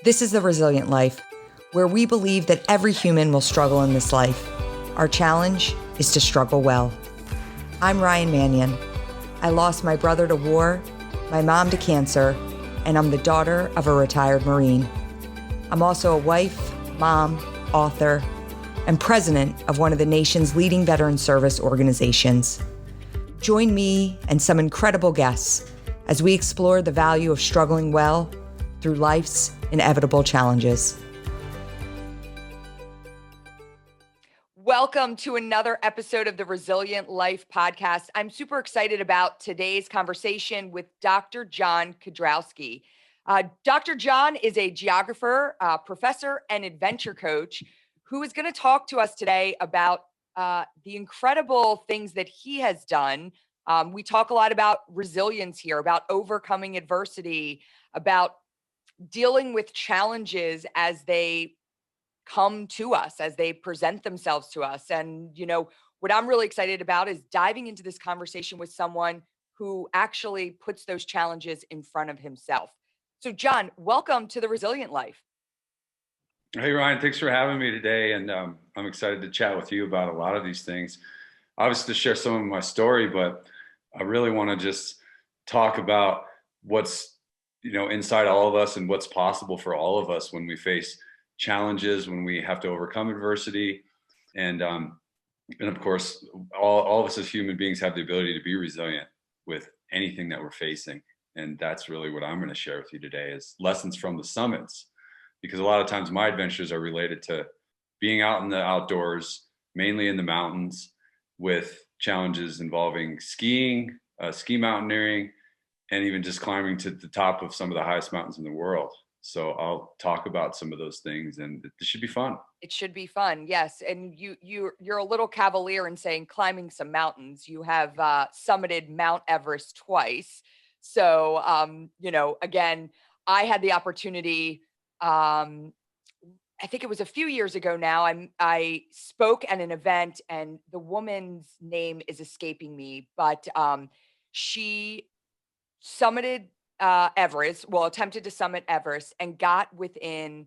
This is The Resilient Life, where we believe that every human will struggle in this life. Our challenge is to struggle well. I'm Ryan Mannion. I lost my brother to war, my mom to cancer, and I'm the daughter of a retired Marine. I'm also a wife, mom, author, and president of one of the nation's leading veteran service organizations. Join me and some incredible guests as we explore the value of struggling well through life's inevitable challenges. Welcome to another episode of the Resilient Life podcast. I'm super excited about today's conversation with Dr. Jon Kedrowski. Dr. Jon is a geographer, professor, and adventure coach who is going to talk to us today about the incredible things that he has done. We talk a lot about resilience here, about overcoming adversity, about dealing with challenges as they come to us, as they present themselves to us. And, what I'm really excited about is diving into this conversation with someone who actually puts those challenges in front of himself. So, Jon, welcome to the Resilient Life. Hey, Ryan, thanks for having me today. And I'm excited to chat with you about a lot of these things. Obviously, to share some of my story, but I really want to just talk about what's inside all of us and what's possible for all of us when we face challenges, when we have to overcome adversity. And of course, all of us as human beings have the ability to be resilient with anything that we're facing. And that's really what I'm going to share with you today is lessons from the summits, because a lot of times my adventures are related to being out in the outdoors, mainly in the mountains, with challenges involving skiing, ski mountaineering, and even just climbing to the top of some of the highest mountains in the world. So I'll talk about some of those things, and it should be fun. It should be fun, yes. And you're a little cavalier in saying climbing some mountains. You have summited Mount Everest twice. So again, I had the opportunity. I think it was a few years ago now. I spoke at an event, and the woman's name is escaping me, but she summited Everest, attempted to summit Everest and got within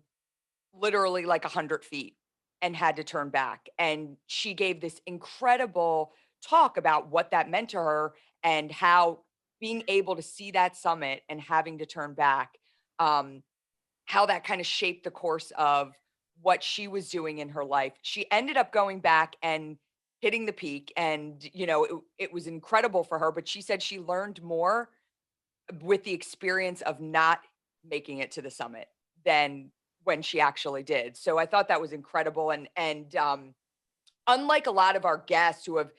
literally like 100 feet and had to turn back. And she gave this incredible talk about what that meant to her and how being able to see that summit and having to turn back, how that kind of shaped the course of what she was doing in her life. She ended up going back and hitting the peak, and it was incredible for her, but she said she learned more with the experience of not making it to the summit than when she actually did. So I thought that was incredible. And unlike a lot of our guests who have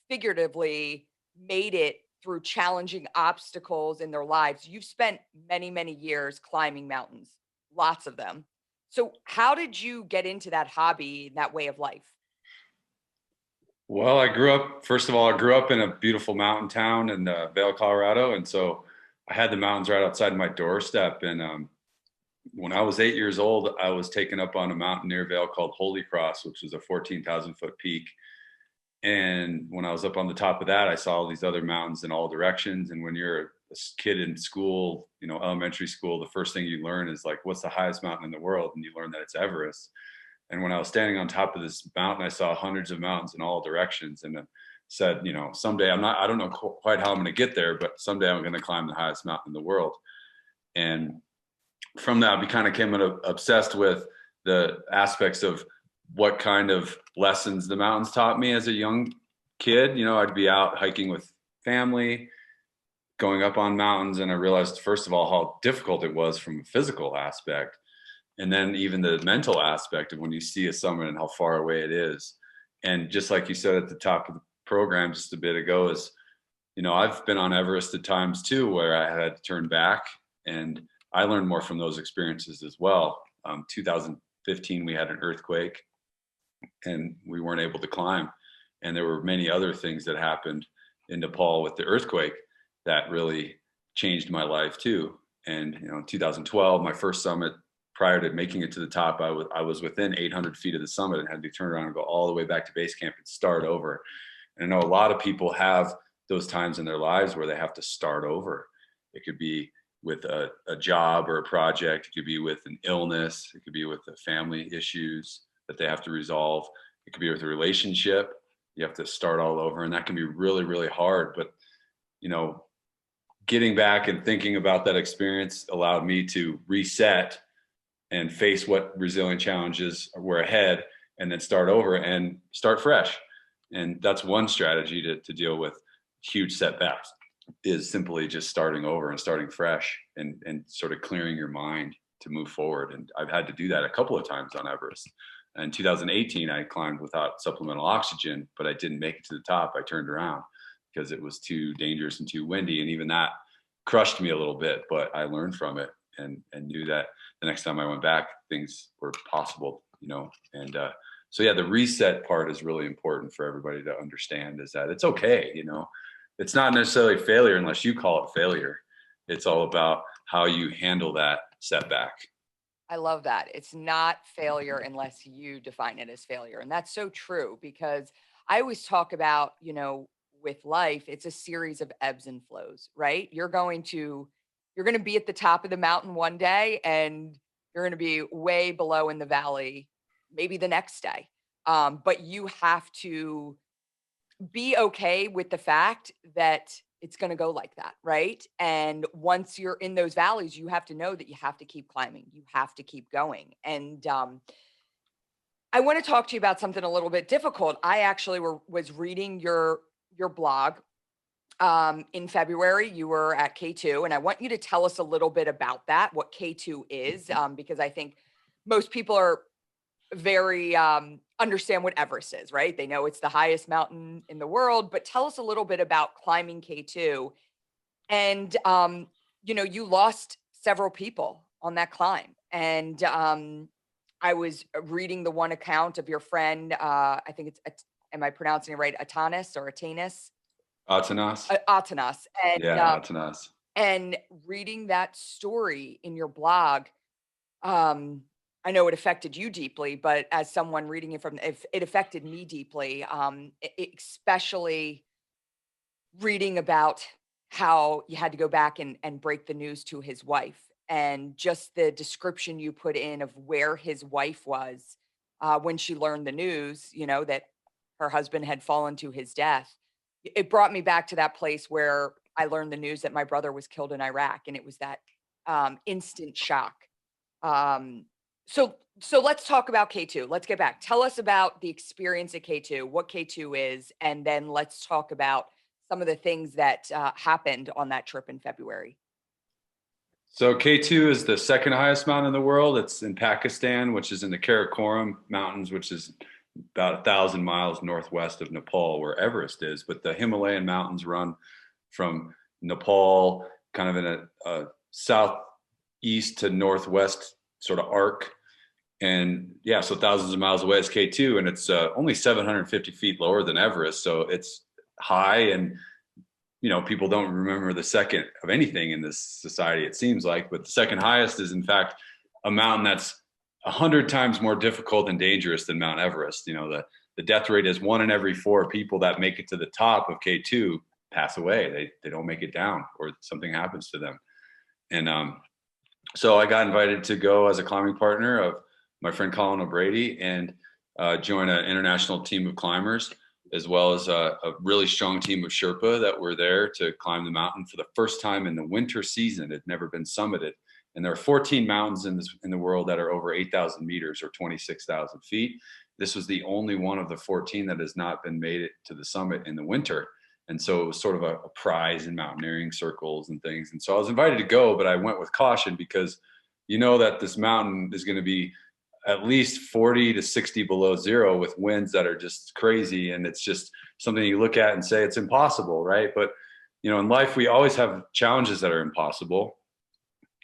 figuratively made it through challenging obstacles in their lives, you've spent many, many years climbing mountains, lots of them. So how did you get into that hobby, that way of life? Well, first of all, I grew up in a beautiful mountain town in Vail, Colorado. And so I had the mountains right outside my doorstep. And when I was 8 years old, I was taken up on a mountain near Vail called Holy Cross, which was a 14,000 foot peak. And when I was up on the top of that, I saw all these other mountains in all directions. And when you're a kid in school, elementary school, the first thing you learn is like, what's the highest mountain in the world? And you learn that it's Everest. And when I was standing on top of this mountain, I saw hundreds of mountains in all directions, and said, someday I don't know quite how I'm going to get there, but someday I'm going to climb the highest mountain in the world. And from that, we kind of became obsessed with the aspects of what kind of lessons the mountains taught me as a young kid. I'd be out hiking with family, going up on mountains, and I realized, first of all, how difficult it was from a physical aspect. And then even the mental aspect of when you see a summit and how far away it is. And just like you said at the top of the program just a bit ago is, I've been on Everest at times too, where I had to turn back, and I learned more from those experiences as well. 2015, we had an earthquake and we weren't able to climb. And there were many other things that happened in Nepal with the earthquake that really changed my life too. And, in 2012, my first summit, prior to making it to the top, I was within 800 feet of the summit and had to turn around and go all the way back to base camp and start over. And I know a lot of people have those times in their lives where they have to start over. It could be with a job or a project. It could be with an illness. It could be with the family issues that they have to resolve. It could be with a relationship. You have to start all over, and that can be really, really hard. But, you know, getting back and thinking about that experience allowed me to reset and face what resilient challenges were ahead, and then start over and start fresh. And that's one strategy to deal with huge setbacks, is simply just starting over and starting fresh, and sort of clearing your mind to move forward. And I've had to do that a couple of times on Everest. In 2018, I climbed without supplemental oxygen, but I didn't make it to the top. I turned around because it was too dangerous and too windy. And even that crushed me a little bit, but I learned from it, and knew that the next time I went back, things were possible, you know. And so yeah, the reset part is really important for everybody to understand, is that it's okay, you know. It's not necessarily failure unless you call it failure. It's all about how you handle that setback. I love that. It's not failure unless you define it as failure. And that's so true, because I always talk about, with life, it's a series of ebbs and flows, right? You're going to be at the top of the mountain one day, and you're going to be way below in the valley maybe the next day. But you have to be okay with the fact that it's going to go like that, right? And once you're in those valleys, you have to know that you have to keep climbing. You have to keep going. And I want to talk to you about something a little bit difficult. I actually was reading your blog in February. You were at K2, and I want you to tell us a little bit about that, what K2 is, because I think most people are very understand what Everest is, right? They know it's the highest mountain in the world, but tell us a little bit about climbing K2. And you lost several people on that climb. And I was reading the one account of your friend, I think am I pronouncing it right? Atanas. Atanas. Atanas. Yeah, Atanas. And reading that story in your blog, I know it affected you deeply, but as someone reading it if it affected me deeply, especially reading about how you had to go back and break the news to his wife, and just the description you put in of where his wife was when she learned the news, that her husband had fallen to his death. It brought me back to that place where I learned the news that my brother was killed in Iraq, and it was that instant shock. So let's talk about K2. Let's get back. Tell us about the experience at K2, what K2 is, and then let's talk about some of the things that happened on that trip in February. So K2 is the second highest mountain in the world. It's in Pakistan, which is in the Karakoram Mountains, which is about 1,000 miles northwest of Nepal, where Everest is. But the Himalayan mountains run from Nepal, kind of in a southeast to northwest sort of arc. And yeah, so thousands of miles away is K2, and it's only 750 feet lower than Everest. So it's high, and people don't remember the second of anything in this society, it seems like. But the second highest is, in fact, a mountain that's 100 times more difficult and dangerous than Mount Everest. The death rate is 1 in every 4 people that make it to the top of K2 pass away. They don't make it down, or something happens to them. And so I got invited to go as a climbing partner of my friend Colin O'Brady, and join an international team of climbers, as well as a really strong team of Sherpa that were there to climb the mountain for the first time in the winter season. It had never been summited. And there are 14 mountains in the world that are over 8,000 meters, or 26,000 feet. This was the only one of the 14 that has not been made it to the summit in the winter. And so it was sort of a prize in mountaineering circles and things. And so I was invited to go, but I went with caution, because that this mountain is going to be at least 40 to 60 below zero, with winds that are just crazy. And it's just something you look at and say it's impossible, right? But, in life, we always have challenges that are impossible.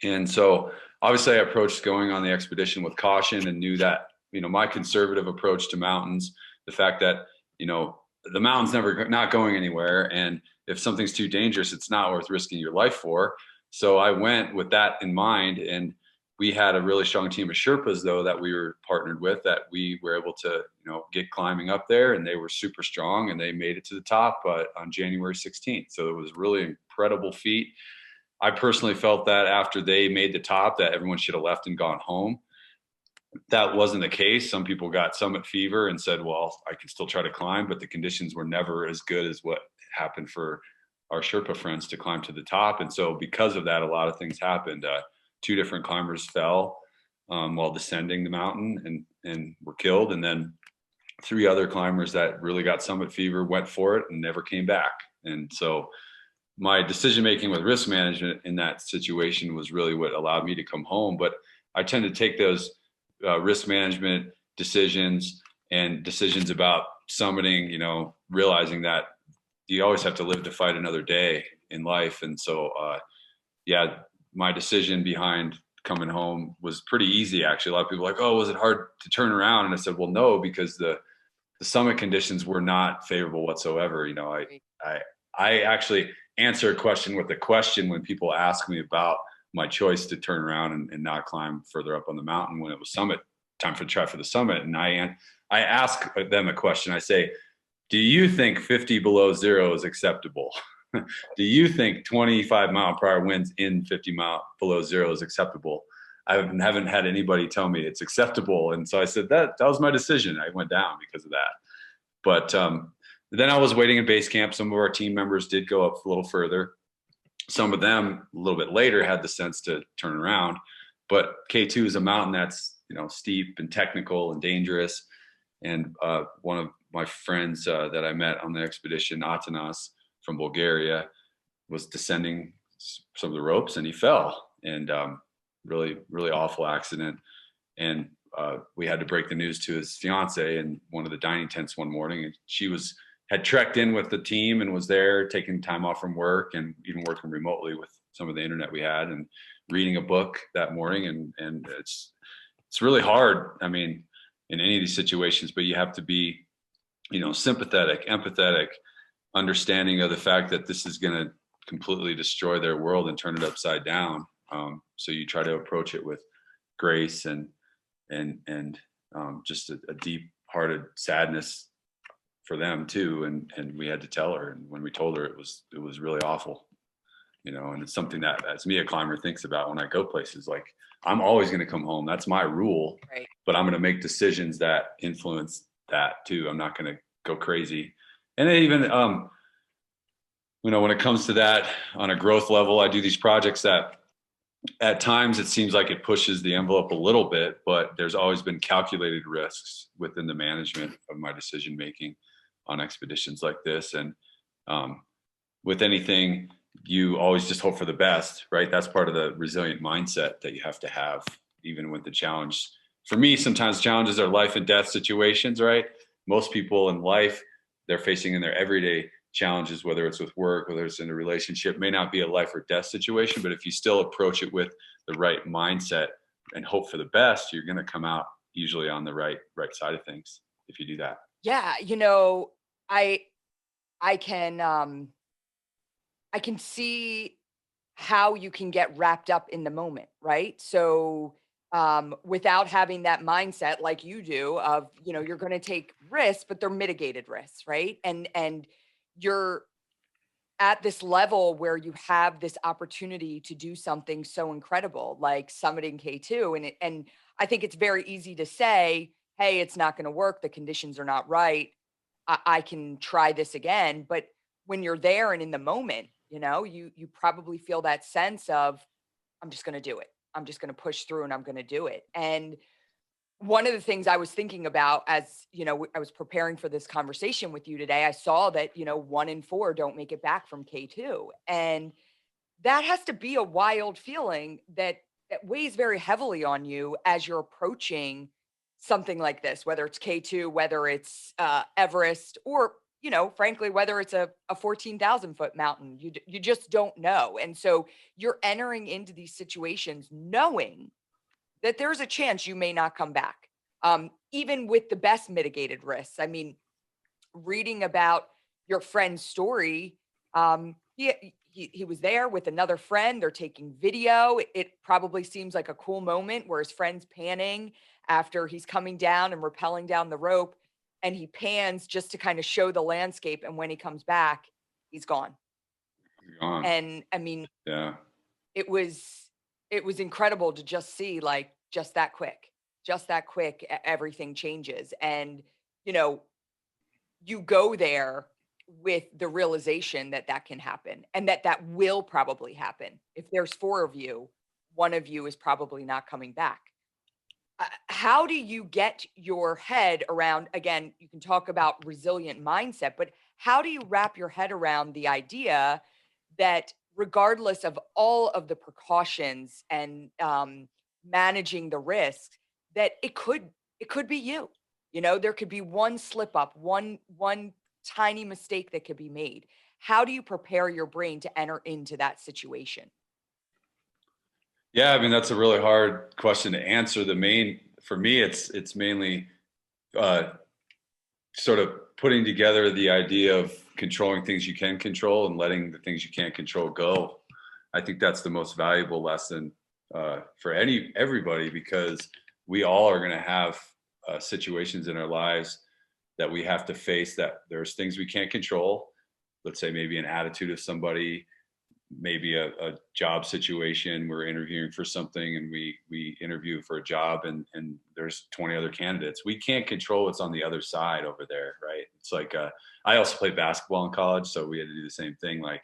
And so obviously I approached going on the expedition with caution, and knew that, my conservative approach to mountains, the fact that, the mountain's not going anywhere. And if something's too dangerous, it's not worth risking your life for. So I went with that in mind. And we had a really strong team of Sherpas, though, that we were partnered with, that we were able to, get climbing up there, and they were super strong, and they made it to the top on January 16th. So it was really incredible feat. I personally felt that after they made the top, that everyone should have left and gone home. That wasn't the case. Some people got summit fever and said, well, I can still try to climb, but the conditions were never as good as what happened for our Sherpa friends to climb to the top. And so because of that, a lot of things happened. Two different climbers fell while descending the mountain and were killed. And then three other climbers that really got summit fever went for it and never came back. And so my decision making with risk management in that situation was really what allowed me to come home. But I tend to take those risk management decisions and decisions about summiting, you know, realizing that you always have to live to fight another day in life. And so, yeah, my decision behind coming home was pretty easy, actually. A lot of people are like, oh, was it hard to turn around? And I said, well, no, because the summit conditions were not favorable whatsoever. You know, I actually answer a question with a question when people ask me about my choice to turn around and not climb further up on the mountain when it was summit time to try for the summit. And I ask them a question. I say, do you think 50 below zero is acceptable? Do you think 25-mile-per-hour winds in 50 mile below zero is acceptable? I haven't had anybody tell me it's acceptable. And so I said, that was my decision. I went down because of that. But then I was waiting in base camp. Some of our team members did go up a little further. Some of them a little bit later had the sense to turn around. But K2 is a mountain that's, you know, steep and technical and dangerous. And one of my friends that I met on the expedition, Atanas from Bulgaria, was descending some of the ropes and he fell. And really, really awful accident. And we had to break the news to his fiance in one of the dining tents one morning. And she had trekked in with the team and was there taking time off from work and even working remotely with some of the internet we had and reading a book that morning. And it's really hard. I mean, in any of these situations, but you have to be, you know, sympathetic, empathetic, understanding of the fact that this is going to completely destroy their world and turn it upside down. So you try to approach it with grace and just a deep-hearted sadness for them too. And we had to tell her, and when we told her, it was really awful, you know. And it's something that, as me, a climber, thinks about when I go places. Like, I'm always going to come home. That's my rule. Right. But I'm going to make decisions that influence that too. I'm not going to go crazy. And then even you know, when it comes to that on a growth level, I do these projects that at times it seems like it pushes the envelope a little bit, but there's always been calculated risks within the management of my decision making on expeditions like this. And with anything, you always just hope for the best, right? That's part of the resilient mindset that you have to have, even with the challenge. For me, sometimes challenges are life and death situations, right? Most people in life, they're facing in their everyday challenges, whether it's with work, whether it's in a relationship, may not be a life or death situation, but if you still approach it with the right mindset and hope for the best, you're going to come out usually on the right side of things if you do that. Yeah, you know, I can see how you can get wrapped up in the moment, right? So without having that mindset like you do of, you know, you're going to take risks, but they're mitigated risks, right? And you're at this level where you have this opportunity to do something so incredible like summiting K2. And I think it's very easy to say, hey, it's not going to work. The conditions are not right. I can try this again. But when you're there and in the moment, you know, you probably feel that sense of, I'm just going to do it. I'm just going to push through and I'm going to do it. And one of the things I was thinking about as, you know, I was preparing for this conversation with you today, I saw that, you know, 1 in 4 don't make it back from K2. And that has to be a wild feeling that weighs very heavily on you as you're approaching something like this, whether it's K2, whether it's Everest, or, you know, frankly, whether it's a 14,000 foot mountain. You just don't know. And so you're entering into these situations knowing that there's a chance you may not come back, even with the best mitigated risks. I mean, reading about your friend's story, he was there with another friend. They're taking video. It probably seems like a cool moment where his friend's panning after he's coming down and rappelling down the rope, and he pans just to kind of show the landscape. And when he comes back, he's gone. Gone. And I mean, Yeah. it was it was incredible to just see, like, just that quick, everything changes. And, you know, you go there with the realization that that can happen and that that will probably happen. If there's four of you, one of you is probably not coming back. How do you get your head around, again, you can talk about resilient mindset, but how do you wrap your head around the idea that regardless of all of the precautions and managing the risks, that it could be you. You know, there could be one slip up, one tiny mistake that could be made. How do you prepare your brain to enter into that situation? Yeah, I mean that's a really hard question to answer. For me, it's mainly uh, sort of putting together the idea of controlling things you can control and letting the things you can't control go. I think that's the most valuable lesson for everybody, because we all are going to have situations in our lives that we have to face, that there's things we can't control. Let's say maybe an attitude of somebody, maybe a job situation. We're interviewing for something and we interview for a job, and there's 20 other candidates. We can't control what's on the other side over there, right? It's like I also played basketball in college, so we had to do the same thing. Like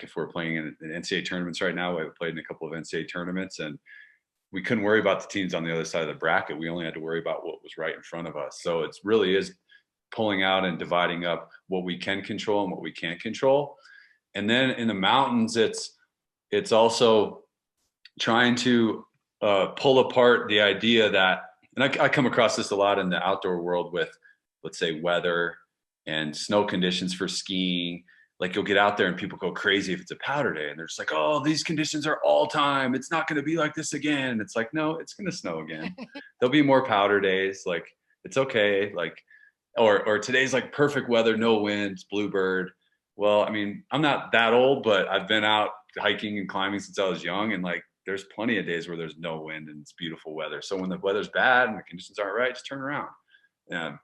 if we're playing in NCAA tournaments right now, we played in a couple of NCAA tournaments, and we couldn't worry about the teams on the other side of the bracket. We only had to worry about what was right in front of us. So it really is pulling out and dividing up what we can control and what we can't control. And then in the mountains, it's also trying to pull apart the idea that, and I come across this a lot in the outdoor world with, let's say, weather and snow conditions for skiing. Like you'll get out there and people go crazy if it's a powder day, and they're just like, "Oh, these conditions are all time. It's not going to be like this again." And it's like, no, it's going to snow again. There'll be more powder days. Like it's okay. Like or today's like perfect weather, no winds, bluebird. Well, I mean, I'm not that old, but I've been out hiking and climbing since I was young, and like there's plenty of days where there's no wind and it's beautiful weather. So when the weather's bad and the conditions aren't right, just turn around. And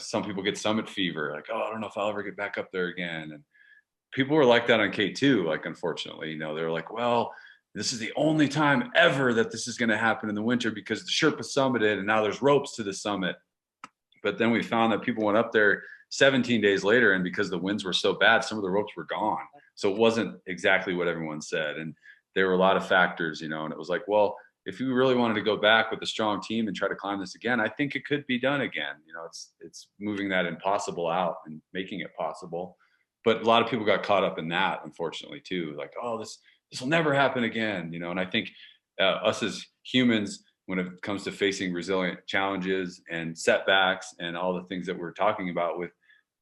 some people get summit fever, like, oh, I don't know if I'll ever get back up there again. And people were like that on K2, like unfortunately, they're like, well, this is the only time ever that this is going to happen in the winter because the Sherpa summited and now there's ropes to the summit. But then we found that people went up there 17 days later, and because the winds were so bad, some of the ropes were gone. So it wasn't exactly what everyone said. And there were a lot of factors, and it was like, well, if you really wanted to go back with a strong team and try to climb this again, I think it could be done again. It's moving that impossible out and making it possible. But a lot of people got caught up in that, unfortunately, too. Like, oh, this will never happen again, And I think us as humans, when it comes to facing resilient challenges and setbacks and all the things that we're talking about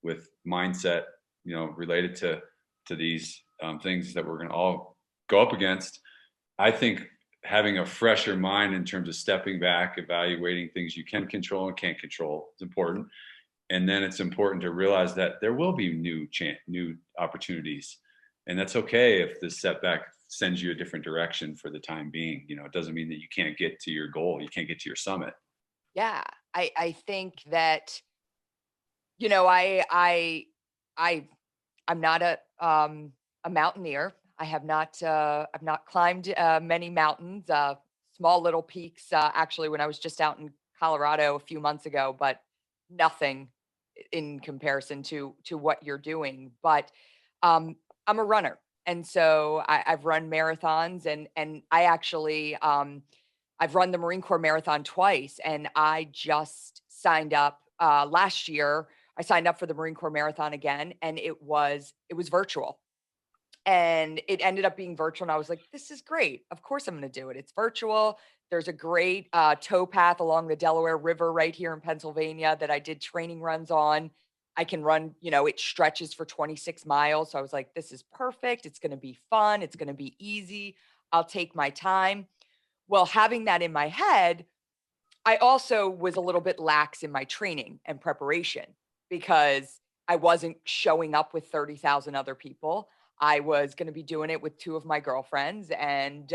with mindset, related to these things that we're going to all go up against. I think having a fresher mind in terms of stepping back, evaluating things you can control and can't control is important. And then it's important to realize that there will be new opportunities, and that's okay if the setback sends you a different direction for the time being. It doesn't mean that you can't get to your goal, you can't get to your summit. Yeah, I think that, you know, I I'm not a mountaineer. I've not climbed many mountains, small little peaks. Actually, when I was just out in Colorado a few months ago, but nothing in comparison to what you're doing. But I'm a runner, and so I've run marathons, and I actually I've run the Marine Corps Marathon twice, and I just signed up last year. I signed up for the Marine Corps Marathon again, and it was virtual, and it ended up being virtual. And I was like, "This is great. Of course, I'm going to do it. It's virtual." There's a great tow path along the Delaware River right here in Pennsylvania that I did training runs on. I can run, it stretches for 26 miles. So I was like, "This is perfect. It's going to be fun. It's going to be easy. I'll take my time." Well, having that in my head, I also was a little bit lax in my training and preparation because I wasn't showing up with 30,000 other people. I was going to be doing it with two of my girlfriends, and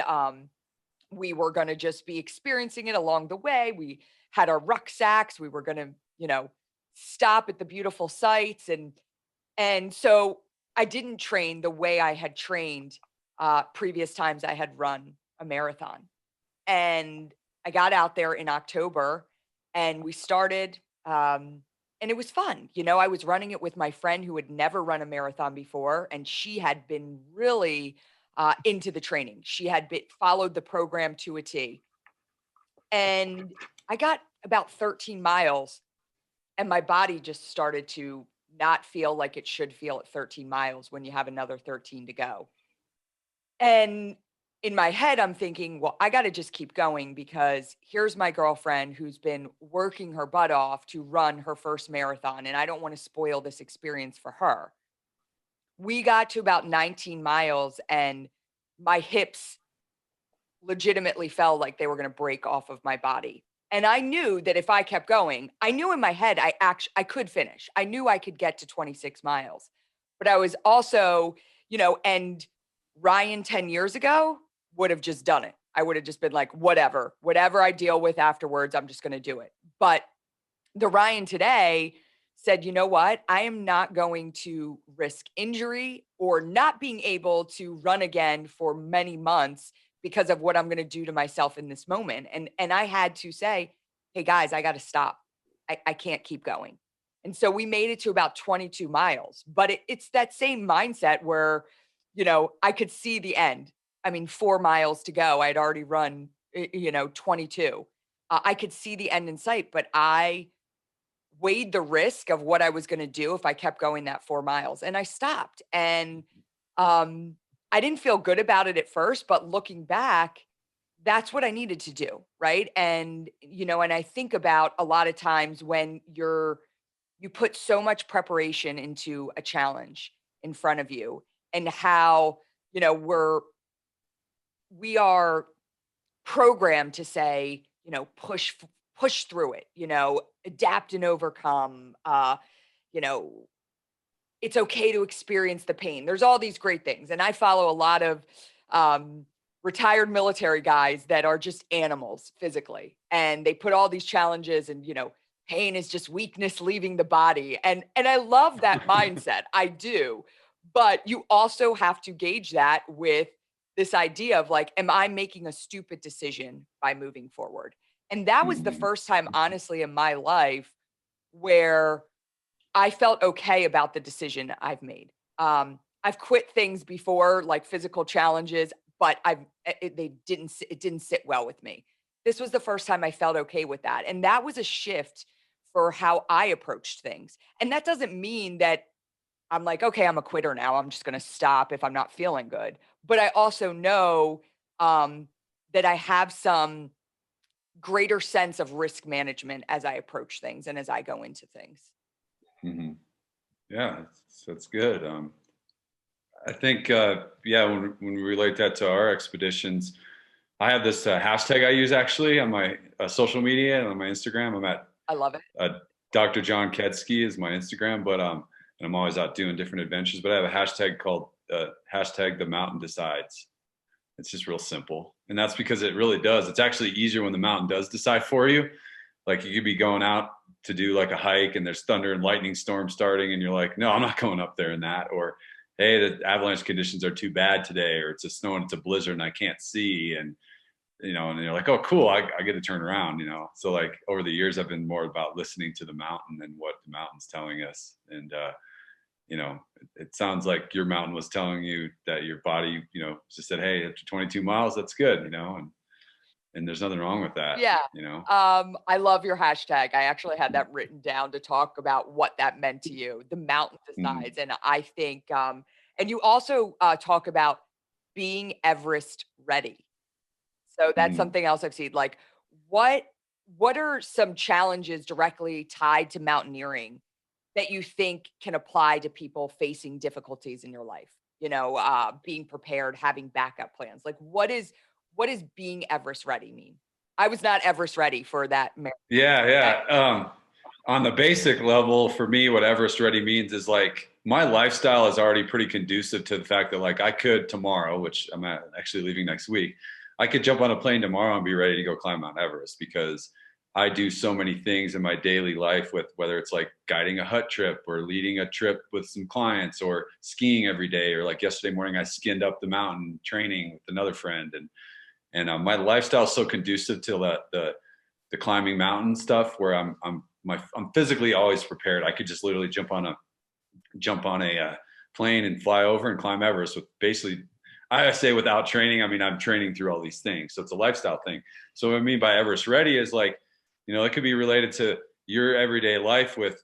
we were going to just be experiencing it along the way. We had our rucksacks. We were going to, stop at the beautiful sights, and so I didn't train the way I had trained previous times I had run a marathon. And I got out there in October and we started, and it was fun. You know, I was running it with my friend who had never run a marathon before, and she had been really into the training. She had followed the program to a T. And I got about 13 miles, and my body just started to not feel like it should feel at 13 miles when you have another 13 to go. And in my head, I'm thinking, well, I got to just keep going because here's my girlfriend who's been working her butt off to run her first marathon. And I don't want to spoil this experience for her. We got to about 19 miles and my hips legitimately felt like they were going to break off of my body. And I knew that if I kept going, I knew in my head I could finish. I knew I could get to 26 miles. But I was also, and Ryan 10 years ago would have just done it. I would have just been like, whatever I deal with afterwards, I'm just going to do it. But the Ryan today said, you know what? I am not going to risk injury or not being able to run again for many months because of what I'm going to do to myself in this moment. And I had to say, hey guys, I got to stop. I can't keep going. And so we made it to about 22 miles, but it's that same mindset where, I could see the end. I mean, 4 miles to go. I had already run, 22. I could see the end in sight, but I weighed the risk of what I was going to do if I kept going that 4 miles, and I stopped. And I didn't feel good about it at first, but looking back, that's what I needed to do. Right. And, and I think about a lot of times when you put so much preparation into a challenge in front of you and how, we are programmed to say, push through it, adapt and overcome, you know, it's okay to experience the pain. There's all these great things. And I follow a lot of retired military guys that are just animals physically. And they put all these challenges and, pain is just weakness leaving the body. And I love that mindset. I do. But you also have to gauge that with this idea of like, am I making a stupid decision by moving forward? And that was the Mhm. first time, honestly, in my life where I felt okay about the decision I've made. I've quit things before, like physical challenges, but it didn't sit well with me. This was the first time I felt okay with that, and that was a shift for how I approached things. And that doesn't mean that I'm like, okay, I'm a quitter now. I'm just going to stop if I'm not feeling good. But I also know um, that I have some greater sense of risk management as I approach things and as I go into things. Mhm. Yeah, that's good. I think, yeah, when we relate that to our expeditions, I have this hashtag I use actually on my social media and on my Instagram. I'm at I love it. Dr. Jon Kedrowski is my Instagram, but and I'm always out doing different adventures. But I have a hashtag called hashtag the mountain decides. It's just real simple, and that's because it really does. It's actually easier when the mountain does decide for you. Like you could be going out to do like a hike, and there's thunder and lightning storm starting, and you're like, no, I'm not going up there in that. Or hey, the avalanche conditions are too bad today, or it's a snow and it's a blizzard and I can't see, and and you're like, oh, cool, I get to turn around, So like over the years, I've been more about listening to the mountain and what the mountain's telling us. And, it sounds like your mountain was telling you that your body, just said, hey, after 22 miles, that's good, and there's nothing wrong with Yeah. that. I love your hashtag. I actually had that written down to talk about what that meant to you. The mountain Mhm. decides. And I think, and you also talk about being Everest ready. So that's Mhm. something else I've seen. Like, what what are some challenges directly tied to mountaineering that you think can apply to people facing difficulties in your life? Being prepared, having backup plans. Like, what is being Everest ready mean? I was not Everest ready for that marathon. Yeah, Okay. yeah. On the basic level, for me, what Everest ready means is like my lifestyle is already pretty conducive to the fact that like I could tomorrow, which actually leaving next week, I could jump on a plane tomorrow and be ready to go climb Mount Everest because I do so many things in my daily life, with whether it's like guiding a hut trip or leading a trip with some clients or skiing every day, or like yesterday morning I skinned up the mountain training with another friend. And my lifestyle is so conducive to the climbing mountain stuff, where I'm physically always prepared. I could just literally jump on a plane and fly over and climb Everest with basically, I say without training. I mean, I'm training through all these things. So it's a lifestyle thing. So what I mean by Everest ready is like, it could be related to your everyday life with,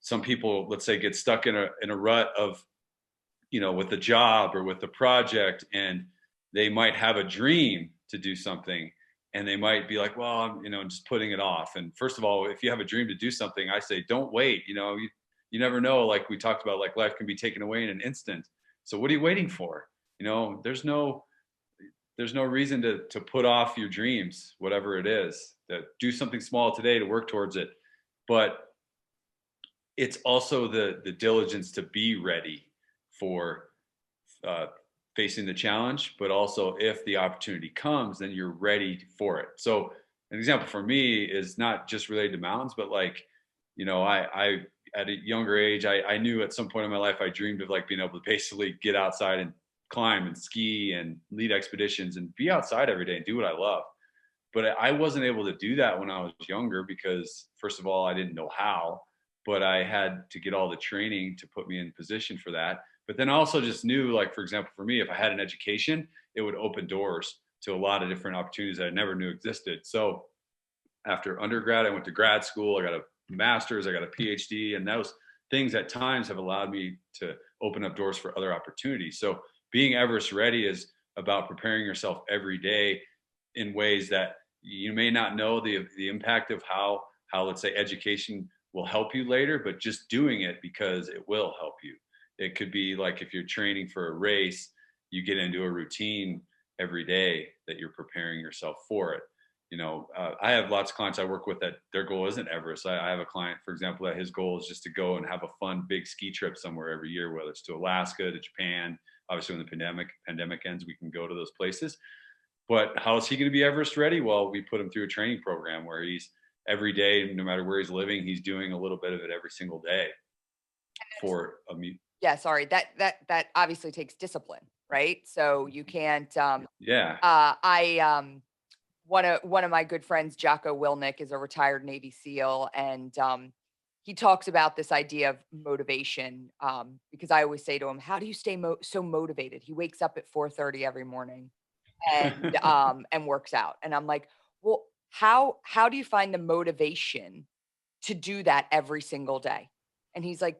some people, let's say, get stuck in a rut of, with the job or with the project, and they might have a dream to do something, and they might be like, well, I'm, just putting it off. And first of all, if you have a dream to do something, I say, don't wait. You never know. Like we talked about, like life can be taken away in an instant. So what are you waiting for? There's no reason to put off your dreams, whatever it is. That do something small today to work towards it. But it's also the diligence to be ready for uh, facing the challenge, but also if the opportunity comes, then you're ready for it. So an example for me is not just related to mountains, but like, I at a younger age, I knew at some point in my life, I dreamed of like being able to basically get outside and climb and ski and lead expeditions and be outside every day and do what I love. But I wasn't able to do that when I was younger because, first of all, I didn't know how, but I had to get all the training to put me in position for that. But then I also just knew, like, for example, for me, if I had an education, it would open doors to a lot of different opportunities that I never knew existed. So after undergrad, I went to grad school. I got a master's, I got a PhD, and those things at times have allowed me to open up doors for other opportunities. So being Everest ready is about preparing yourself every day in ways that you may not know the impact of how let's say education will help you later, but just doing it because it will help you. It could be like if you're training for a race, you get into a routine every day that you're preparing yourself for it. I have lots of clients I work with that their goal isn't Everest. I have a client, for example, that his goal is just to go and have a fun big ski trip somewhere every year, whether it's to Alaska, to Japan. Obviously, when the pandemic ends, we can go to those places. But how is he going to be Everest ready? Well, we put him through a training program where he's every day, no matter where he's living, he's doing a little bit of it every single day for a Yeah, sorry. That obviously takes discipline, right? So you can't yeah. One of my good friends, Jocko Wilnick, is a retired Navy SEAL, and he talks about this idea of motivation. Because I always say to him, "How do you stay so motivated?" He wakes up at 4:30 every morning and works out, and I'm like, "Well, how do you find the motivation to do that every single day?" And he's like,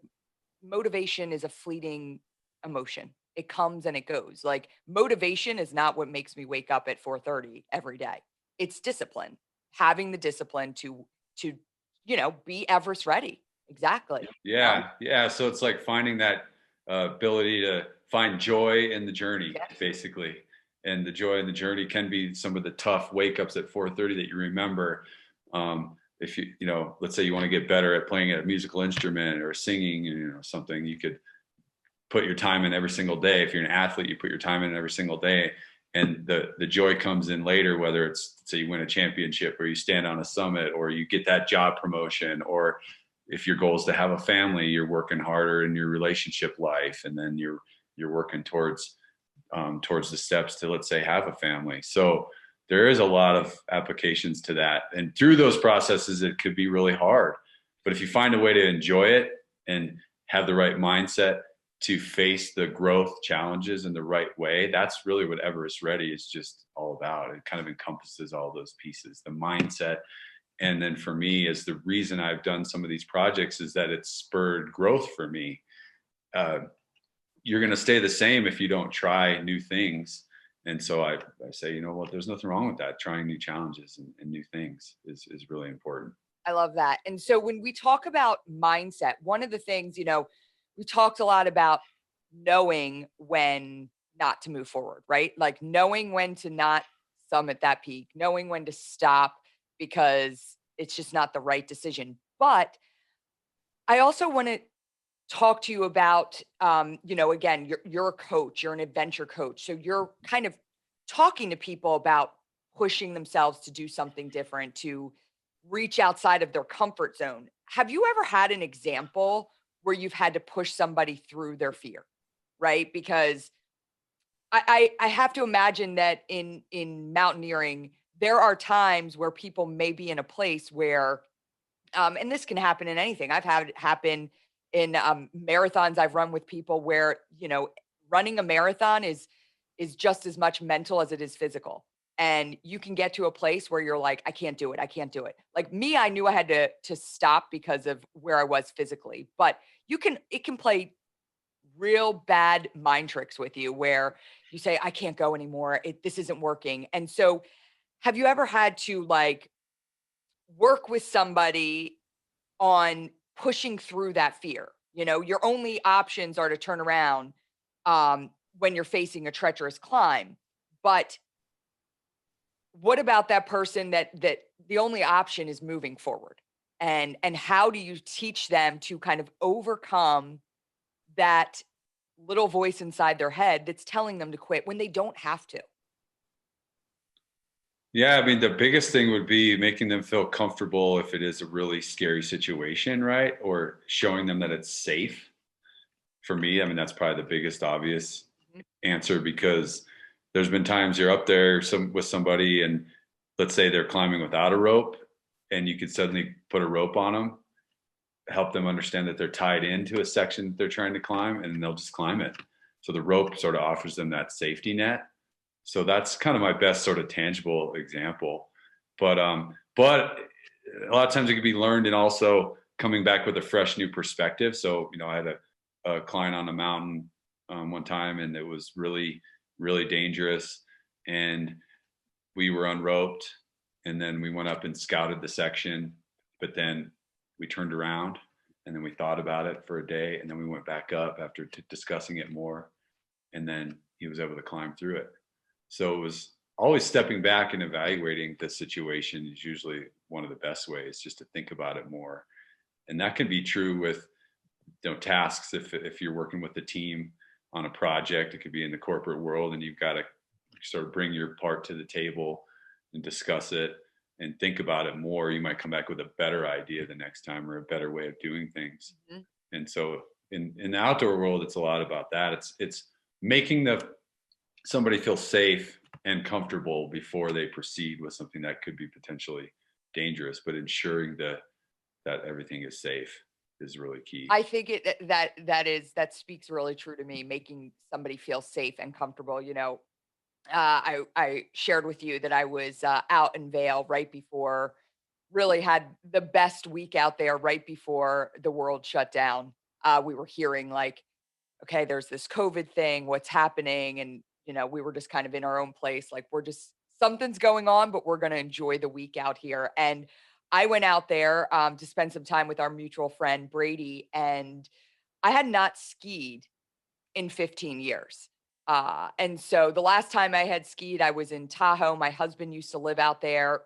"Motivation is a fleeting emotion. It comes and it goes. Like motivation is not what makes me wake up at 4:30 every day. It's discipline. Having the discipline to be Everest ready." Exactly. Yeah. So it's like finding that ability to find joy in the journey, Yes. basically. And the joy in the journey can be some of the tough wake ups at 4:30 that you remember. If let's say you want to get better at playing a musical instrument or singing, something, you could put your time in every single day. If you're an athlete, you put your time in every single day, and the joy comes in later, whether it's, say, you win a championship or you stand on a summit or you get that job promotion, or if your goal is to have a family, you're working harder in your relationship life, and then you're working towards the steps to, let's say, have a family. So there is a lot of applications to that, and through those processes it could be really hard, but if you find a way to enjoy it and have the right mindset to face the growth challenges in the right way, that's really what Everest Ready is just all about. It kind of encompasses all those pieces, the mindset. And then for me, is the reason I've done some of these projects is that it's spurred growth for me. uh, you're going to stay the same if you don't try new things. And so I say, you know what, there's nothing wrong with that. Trying new challenges and new things is really important. I love that. And so when we talk about mindset, one of the things, we talked a lot about knowing when not to move forward, right? Like knowing when to not summit that peak, knowing when to stop because it's just not the right decision. But I also want to talk to you about, again, you're a coach, you're an adventure coach. So you're kind of talking to people about pushing themselves to do something different, to reach outside of their comfort zone. Have you ever had an example where you've had to push somebody through their fear? Right? Because I have to imagine that in mountaineering, there are times where people may be in a place where, and this can happen in anything. I've had it happen in marathons I've run with people where, running a marathon is just as much mental as it is physical. And you can get to a place where you're like, I can't do it. I can't do it. Like me, I knew I had to stop because of where I was physically. But it can play real bad mind tricks with you where you say, I can't go anymore. This isn't working. And so have you ever had to like work with somebody on pushing through that fear? Your only options are to turn around when you're facing a treacherous climb. But what about that person that the only option is moving forward? And how do you teach them to kind of overcome that little voice inside their head that's telling them to quit when they don't have to? Yeah, I mean, the biggest thing would be making them feel comfortable if it is a really scary situation, right? Or showing them that it's safe. For me, I mean, that's probably the biggest obvious Mhm. answer, because there's been times you're up there with somebody, and let's say they're climbing without a rope, and you could suddenly put a rope on them, help them understand that they're tied into a section that they're trying to climb, and they'll just climb it. So the rope sort of offers them that safety net. So that's kind of my best sort of tangible example. But a lot of times it can be learned, and also coming back with a fresh new perspective. So, I had a client on a mountain one time, and it was really, really dangerous. And we were unroped, and then we went up and scouted the section, but then we turned around, and then we thought about it for a day, and then we went back up after discussing it more, and then he was able to climb through it. So it was always stepping back and evaluating the situation is usually one of the best ways, just to think about it more. And that can be true with tasks. If you're working with a team on a project, it could be in the corporate world, and you've got to sort of bring your part to the table and discuss it and think about it more. You might come back with a better idea the next time, or a better way of doing things. Mhm. And so in the outdoor world, it's a lot about that. It's making somebody feel safe and comfortable before they proceed with something that could be potentially dangerous, but ensuring that everything is safe is really key. I think that speaks really true to me, making somebody feel safe and comfortable. I shared with you that I was out in Vale right before, really had the best week out there right before the world shut down. We were hearing like, okay, there's this COVID thing, what's happening? And, we were just kind of in our own place. Like, something's going on, but we're going to enjoy the week out here. And I went out there to spend some time with our mutual friend, Brady. And I had not skied in 15 years. And so the last time I had skied, I was in Tahoe. My husband used to live out there,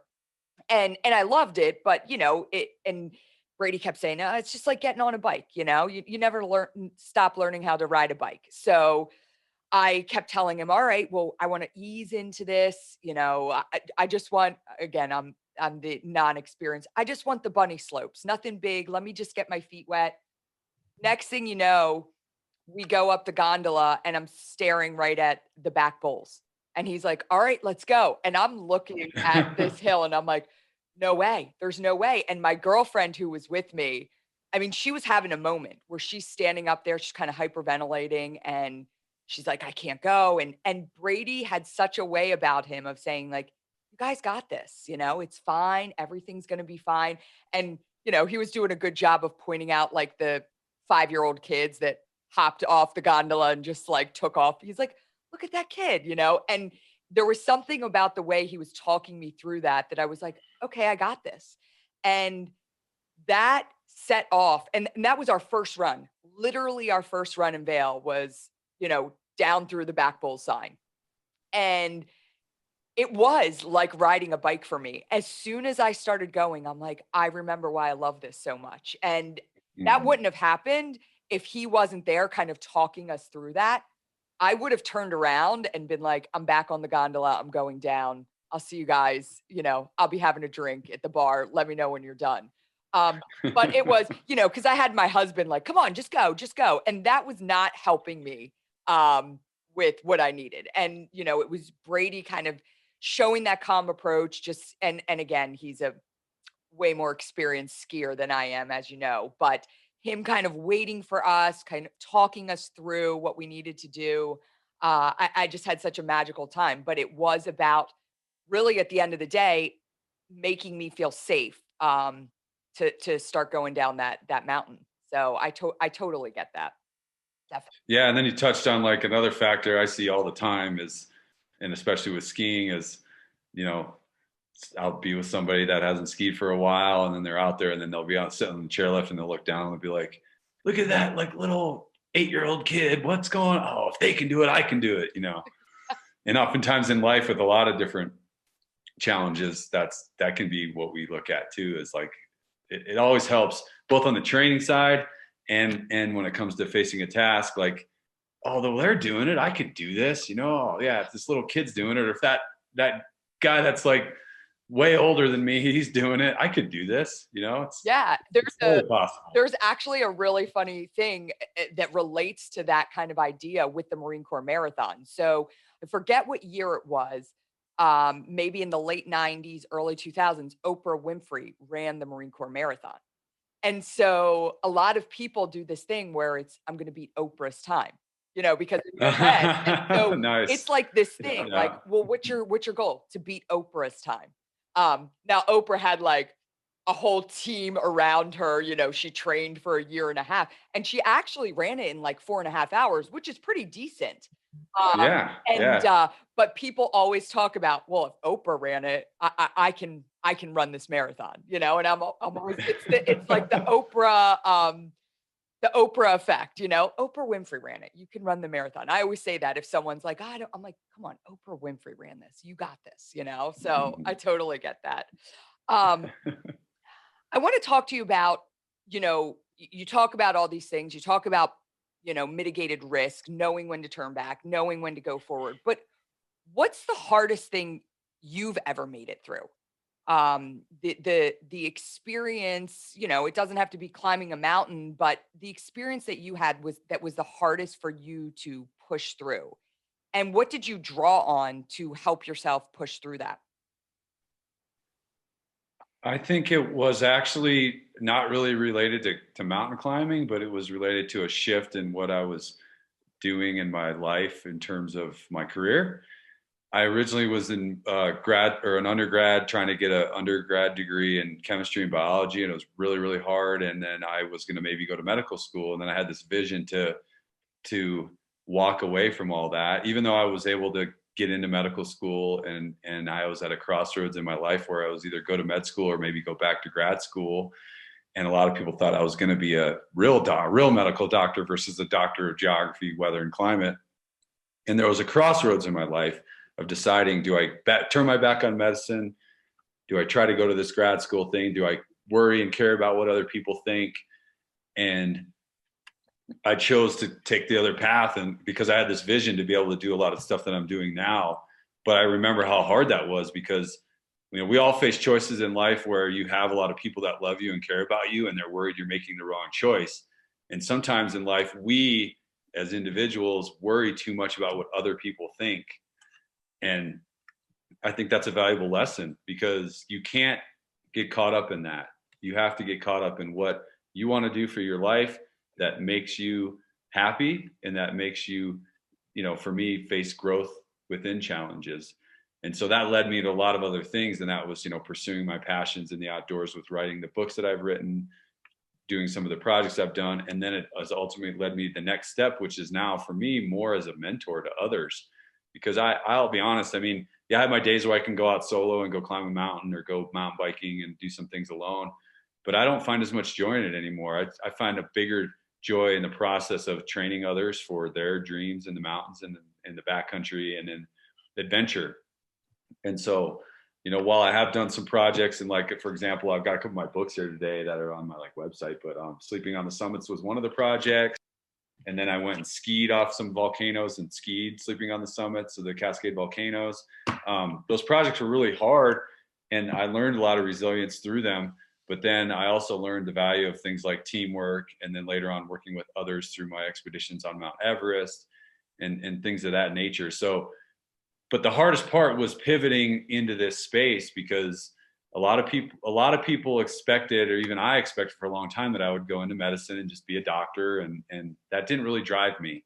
and I loved it, but and Brady kept saying, "No, it's just like getting on a bike, you never stop learning how to ride a bike." So I kept telling him, "All right, well, I want to ease into this, I just want, again, I'm the non-experienced. I just want the bunny slopes, nothing big. Let me just get my feet wet." Next thing you know, we go up the gondola and I'm staring right at the back bowls. And he's like, "All right, let's go." And I'm looking at this hill and I'm like, no way. There's no way. And my girlfriend who was with me, I mean, she was having a moment where she's standing up there, she's kind of hyperventilating and she's like, "I can't go." And Brady had such a way about him of saying like, "You guys got this, it's fine. Everything's going to be fine." And he was doing a good job of pointing out like the 5-year-old kids that hopped off the gondola and just like took off. He's like, "Look at that kid," and there was something about the way he was talking me through that I was like, "Okay, I got this." And that set off, and that was our first run. Literally, our first run in Vale was, down through the back bowl sign. And it was like riding a bike for me. As soon as I started going, I'm like, I remember why I love this so much. And that Mhm. wouldn't have happened if he wasn't there kind of talking us through that. I would have turned around and been like, "I'm back on the gondola. I'm going down." I'll see you guys, I'll be having a drink at the bar. Let me know when you're done. But it was, because I had my husband like, come on, just go, just go. And that was not helping me with what I needed. And, it was Brady kind of showing that calm approach, just and again, he's a way more experienced skier than I am, as you know, but him kind of waiting for us, kind of talking us through what we needed to do. I just had such a magical time, but it was about really at the end of the day, making me feel safe to start going down that mountain. So I totally get that. Definitely. Yeah, and then you touched on like another factor I see all the time is, and especially with skiing, is you know I'll be with somebody that hasn't skied for a while, and then they're out there, and then they'll be out sitting on the chairlift, and they'll look down and they'll be like, "Look at that, like little 8-year-old kid. What's going on? Oh, if they can do it, I can do it." And oftentimes in life, with a lot of different challenges, that can be what we look at too. Is like it always helps both on the training side and when it comes to facing a task. Like, although they're doing it, I could do this. Oh, yeah, if this little kid's doing it, or if that guy that's like way older than me, he's doing it, I could do this. Yeah, It's totally possible. there's actually a really funny thing that relates to that kind of idea with the Marine Corps Marathon. So I forget what year it was. Maybe in the late 90s, early 2000s, Oprah Winfrey ran the Marine Corps Marathon. And so a lot of people do this thing where I'm going to beat Oprah's time, because in your head. And so Nice. it's like this thing, Yeah. like, well, what's your goal? To beat Oprah's time. Now Oprah had like a whole team around her, she trained for a year and a half, and she actually ran it in like 4.5 hours, which is pretty decent. Yeah. And Yeah. but people always talk about, well, if Oprah ran it, I can run this marathon, and I'm always it's like the Oprah effect, Oprah Winfrey ran it. You can run the marathon. I always say that if someone's like, I'm like, come on, Oprah Winfrey ran this. You got this, So I totally get that. Um, I want to talk to you about, you talk about all these things. You talk about, mitigated risk, knowing when to turn back, knowing when to go forward. But what's the hardest thing you've ever made it through? The experience, it doesn't have to be climbing a mountain, but the experience that you had was the hardest for you to push through. And what did you draw on to help yourself push through that? I think it was actually not really related to mountain climbing, but it was related to a shift in what I was doing in my life in terms of my career. I originally was in an undergrad, trying to get an undergrad degree in chemistry and biology, and it was really, really hard. And then I was going to maybe go to medical school, and then I had this vision to walk away from all that, even though I was able to get into medical school, and I was at a crossroads in my life where I was either go to med school or maybe go back to grad school. And a lot of people thought I was going to be a real medical doctor versus a doctor of geography, weather, and climate. And there was a crossroads in my life of deciding, do I turn my back on medicine? Do I try to go to this grad school thing? Do I worry and care about what other people think? And I chose to take the other path, and because I had this vision to be able to do a lot of stuff that I'm doing now. But I remember how hard that was, because we all face choices in life where you have a lot of people that love you and care about you, and they're worried you're making the wrong choice. And sometimes in life, we as individuals worry too much about what other people think. And I think that's a valuable lesson, because you can't get caught up in that. You have to get caught up in what you want to do for your life that makes you happy, and that makes you, for me, face growth within challenges. And so that led me to a lot of other things. And that was, pursuing my passions in the outdoors with writing the books that I've written, doing some of the projects I've done. And then it has ultimately led me to the next step, which is now for me more as a mentor to others. Because I'll be honest, yeah, I have my days where I can go out solo and go climb a mountain or go mountain biking and do some things alone, but I don't find as much joy in it anymore. I find a bigger joy in the process of training others for their dreams in the mountains and in the backcountry and in adventure. And so, while I have done some projects, and like, for example, I've got a couple of my books here today that are on my website, but Sleeping on the Summits was one of the projects. And then I went and skied off some volcanoes and skied sleeping on the summits of the Cascade volcanoes. Those projects were really hard, and I learned a lot of resilience through them. But then I also learned the value of things like teamwork, and then later on working with others through my expeditions on Mount Everest and things of that nature. So, but the hardest part was pivoting into this space, because a lot of people expected, or even I expected for a long time, that I would go into medicine and just be a doctor, and that didn't really drive me.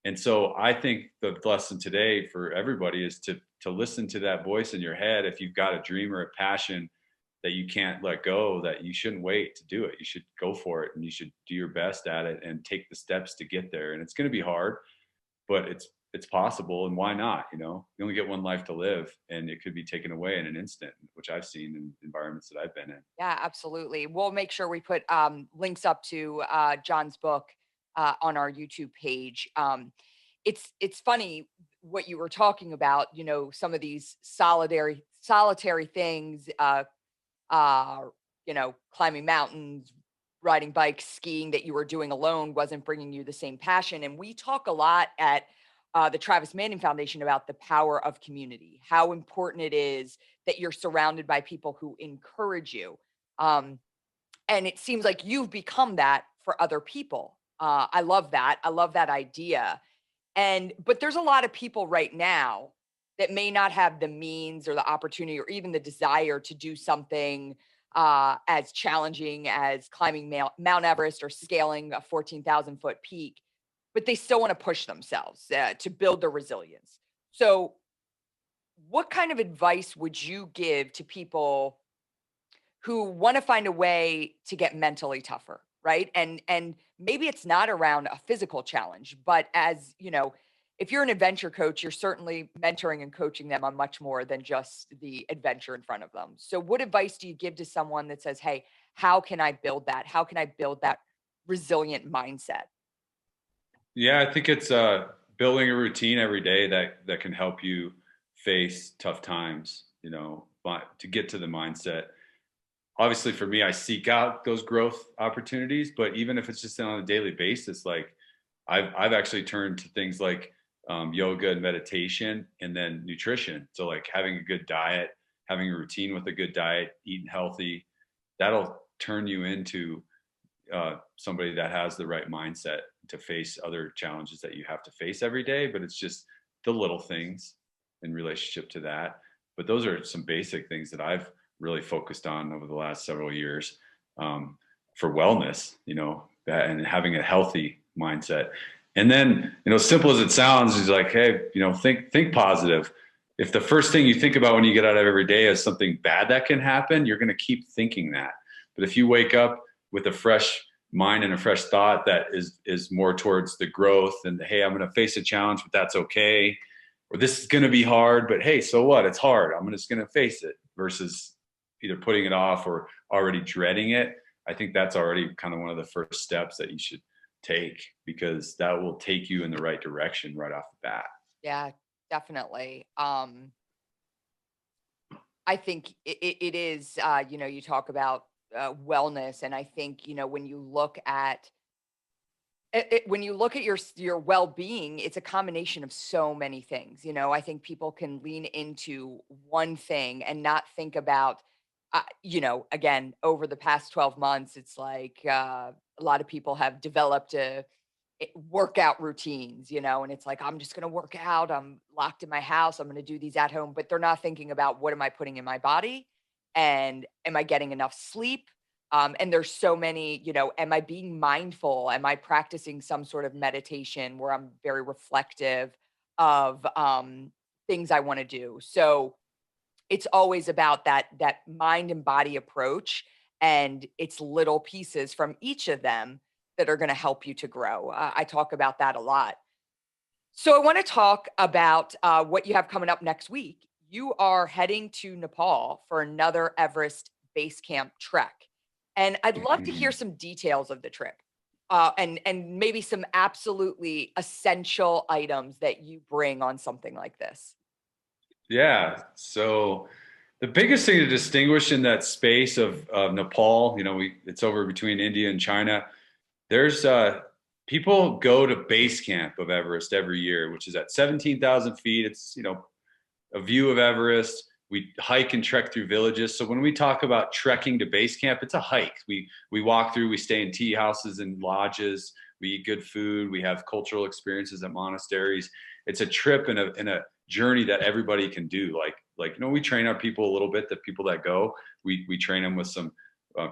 And so I think the lesson today for everybody is to listen to that voice in your head. If you've got a dream or a passion that you can't let go, that you shouldn't wait to do it. You should go for it, and you should do your best at it and take the steps to get there. And it's going to be hard, but it's possible, and why not? You only get one life to live, and it could be taken away in an instant, which I've seen in environments that I've been in. Yeah, absolutely. We'll make sure we put links up to John's book on our YouTube page. It's funny what you were talking about. Some of these solitary things. Climbing mountains, riding bikes, skiing, that you were doing alone wasn't bringing you the same passion. And we talk a lot at the Travis Manning Foundation about the power of community, how important it is that you're surrounded by people who encourage you. Um, and it seems like you've become that for other people. I love that. I love that idea. But there's a lot of people right now that may not have the means or the opportunity or even the desire to do something as challenging as climbing Mount Everest or scaling a 14,000-foot peak, but they still want to push themselves to build their resilience. So, what kind of advice would you give to people who want to find a way to get mentally tougher, right? And maybe it's not around a physical challenge, but as if you're an adventure coach, you're certainly mentoring and coaching them on much more than just the adventure in front of them. So what advice do you give to someone that says, "Hey, how can I build that? How can I build that resilient mindset?" Yeah, I think it's building a routine every day that can help you face tough times, but to get to the mindset. Obviously for me, I seek out those growth opportunities, but even if it's just on a daily basis, like I've actually turned to things like yoga and meditation, and then nutrition. So like having a good diet, having a routine with a good diet, eating healthy, that'll turn you into somebody that has the right mindset to face other challenges that you have to face every day. But it's just the little things in relationship to that. But those are some basic things that I've really focused on over the last several years for wellness, and having a healthy mindset. And then, simple as it sounds, is like, hey, think positive. If the first thing you think about when you get out of every day is something bad that can happen, you're going to keep thinking that. But if you wake up with a fresh mind and a fresh thought that is more towards the growth, and hey, I'm going to face a challenge, but that's okay. Or this is going to be hard, but hey, so what? It's hard. I'm just going to face it, versus either putting it off or already dreading it. I think that's already kind of one of the first steps that you should take, because that will take you in the right direction right off the bat. Yeah, definitely. I think it is, you talk about wellness. And I think, when you look at when you look at your well-being, it's a combination of so many things. I think people can lean into one thing and not think about, again, over the past 12 months, it's like a lot of people have developed workout routines, and it's like, I'm just going to work out. I'm locked in my house. I'm going to do these at home, but they're not thinking about, what am I putting in my body? And am I getting enough sleep? And there's so many, am I being mindful? Am I practicing some sort of meditation where I'm very reflective of things I want to do? So it's always about that mind and body approach, and it's little pieces from each of them that are going to help you to grow. I talk about that a lot. So I want to talk about what you have coming up next week. You are heading to Nepal for another Everest base camp trek. And I'd love to hear some details of the trip, and maybe some absolutely essential items that you bring on something like this. Yeah. So the biggest thing to distinguish in that space of Nepal, it's over between India and China. There's people go to base camp of Everest every year, which is at 17,000 feet. It's, a view of Everest. We hike and trek through villages. So when we talk about trekking to base camp, it's a hike. We walk through, we stay in tea houses and lodges. We eat good food. We have cultural experiences at monasteries. It's a trip and a journey that everybody can do. Like we train our people a little bit. The people that go, we train them with some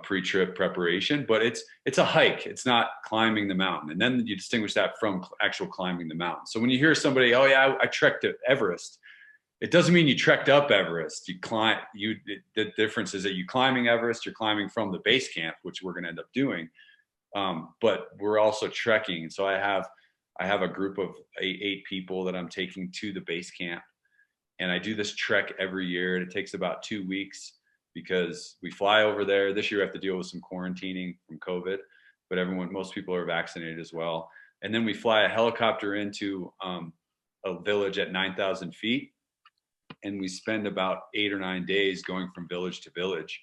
pre-trip preparation, but it's a hike. It's not climbing the mountain. And then you distinguish that from actual climbing the mountain. So when you hear somebody, oh yeah, I trekked to Everest, it doesn't mean you trekked up Everest. The difference is that you climbing Everest, you're climbing from the base camp, which we're going to end up doing. But we're also trekking. And so I have a group of eight people that I'm taking to the base camp. And I do this trek every year. And it takes about 2 weeks because we fly over there. This year I have to deal with some quarantining from COVID, but most people are vaccinated as well. And then we fly a helicopter into a village at 9,000 feet. And we spend about 8 or 9 days going from village to village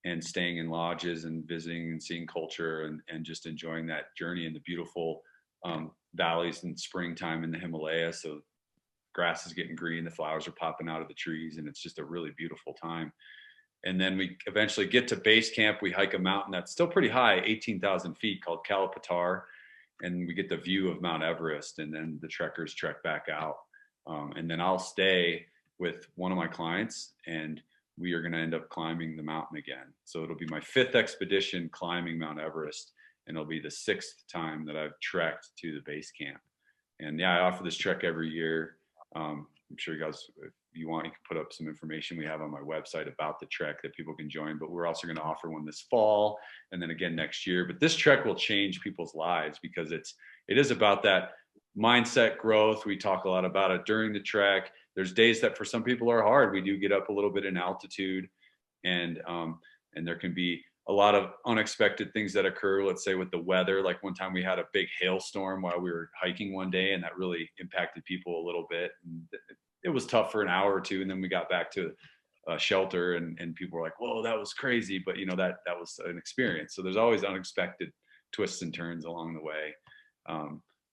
and staying in lodges and visiting and seeing culture and just enjoying that journey in the beautiful valleys in springtime in the Himalayas. So grass is getting green, the flowers are popping out of the trees, and it's just a really beautiful time. And then we eventually get to base camp. We hike a mountain that's still pretty high, 18,000 feet, called Kalapatar. And we get the view of Mount Everest, and then the trekkers trek back out. And then I'll stay with one of my clients, and we are going to end up climbing the mountain again. So it'll be my 5th expedition climbing Mount Everest, and it'll be the 6th time that I've trekked to the base camp. And yeah, I offer this trek every year. I'm sure you guys, if you want, you can put up some information we have on my website about the trek that people can join, but we're also going to offer one this fall and then again next year. But this trek will change people's lives because it is about that mindset growth. We talk a lot about it during the trek. There's days that for some people are hard. We do get up a little bit in altitude, and there can be a lot of unexpected things that occur. Let's say with the weather, like one time we had a big hailstorm while we were hiking one day, and that really impacted people a little bit. And it was tough for an hour or two, and then we got back to shelter, and people were like, "Whoa, that was crazy!" But that was an experience. So there's always unexpected twists and turns along the way.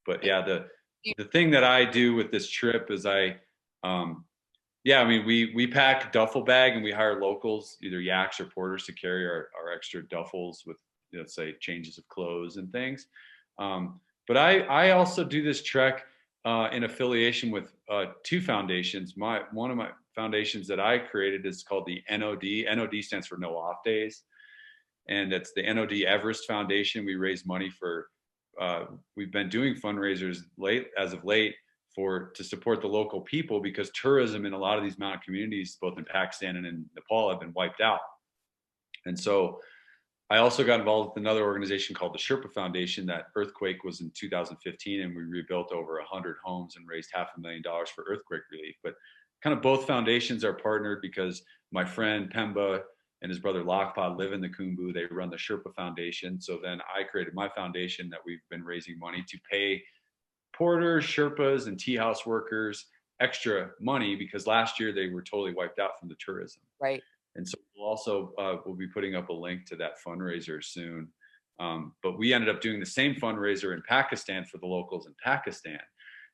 But yeah, the thing that I do with this trip is we pack a duffel bag and we hire locals, either yaks or porters, to carry our extra duffels with, let's say, changes of clothes and things. But I also do this trek in affiliation with 2 foundations. One of my foundations that I created is called the NOD. NOD stands for No Off Days. And it's the NOD Everest Foundation. We raise money for, we've been doing fundraisers as of late to support the local people, because tourism in a lot of these mountain communities, both in Pakistan and in Nepal, have been wiped out. And so I also got involved with another organization called the Sherpa Foundation. That earthquake was in 2015, and we rebuilt over 100 homes and raised $500,000 for earthquake relief. But kind of both foundations are partnered because my friend Pemba and his brother Lakpa live in the Khumbu. They run the Sherpa Foundation. So then I created my foundation that we've been raising money to pay porters, Sherpas, and tea house workers extra money, because last year they were totally wiped out from the tourism. Right. And so we'll be putting up a link to that fundraiser soon. But we ended up doing the same fundraiser in Pakistan for the locals in Pakistan.